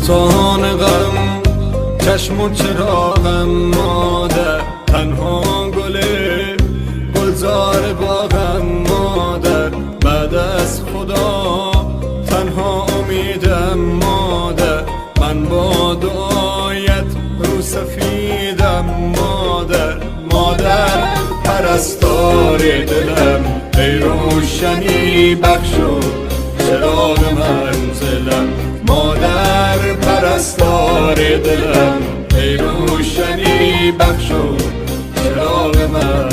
سلطان غم چشم و چراغم مادر، تنها گلزار باغم مادر، بعد از خدا تنها امیدم مادر، من با دعایت رو سفیدم مادر. مادر پرستار دلم، ای روشنی بخشو چراغ منزلم. مادر پرستار دلم، ای روشنی بخشو چراغ منزلم.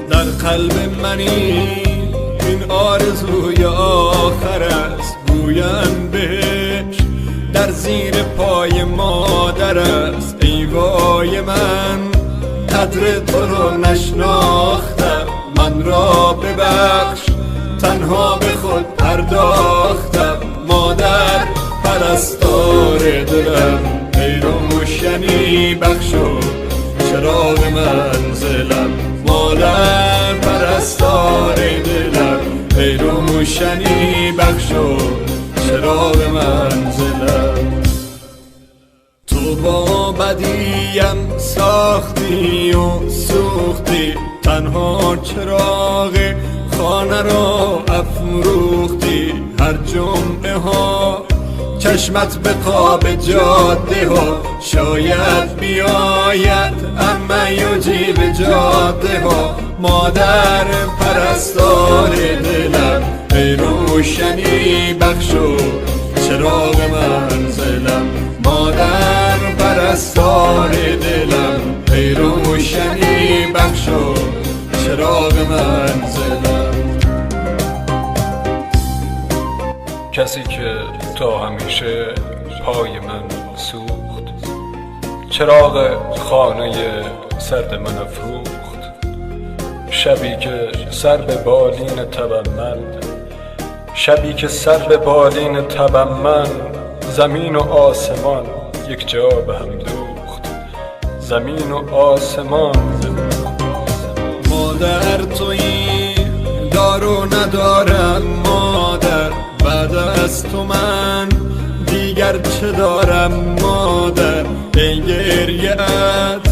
در قلب منی این آرزوی آخر است، گویم بهش در زیر پای مادر است. ای وای من قدر تو رو نشناختم، من را ببخش تنها به خود پرداختم. مادر پرستار دلم، ای روشنی بخشو چراغ منزلم. مادر پرستار دلم، ای روشنی بخشو چراغ منزلم. تو با بدیم ساختی و سوختی، تنها چراغ خانه را افروختی. هر جمعه ها چشمت به قاب جاده ها، شاید بیاید اما یوجی به جاده ها. مادر پرستار دلم، ای روشنی بخشو چراغ منزلم. مادر پرستار دلم، ای روشنی بخشو چراغ منزلم. کسی که تا همیشه پای من سوخت، چراغ خانه سرد من افروخت. شبی که سر به بالین تبم من، شبی که سر به بالین تبم من، زمین و آسمان یک جا به هم دوخت، زمین و آسمان. مادر تویی دارو ندارم مادر، بعد از تو من دیگر چه دارم مادر. ای گریه‌ات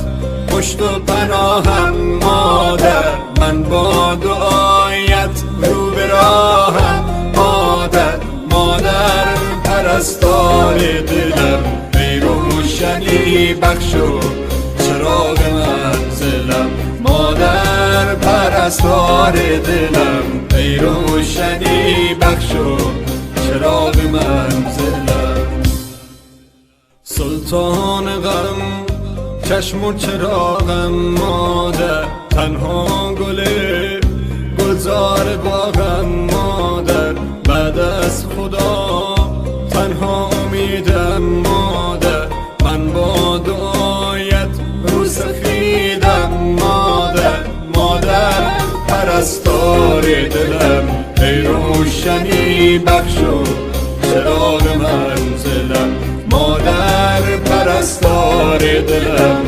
پشت و پناهم مادر، من با دعایت رو به راهم مادر. مادر پرستار دلم، ای روشنی بخشو چراغ منزلم. مادر پرستار دلم، ای روشنی بخشو چراغ منزلم. سلطان غم چشم و چراغم مادر، تنها گلزار باغم مادر، بعد از خدا تنها امیدم مادر، من با دعایت رو سفیدم مادر. مادر پرستار دلم، ای روشنی بخشو چراغ منزلم. مادر پرستار دلم،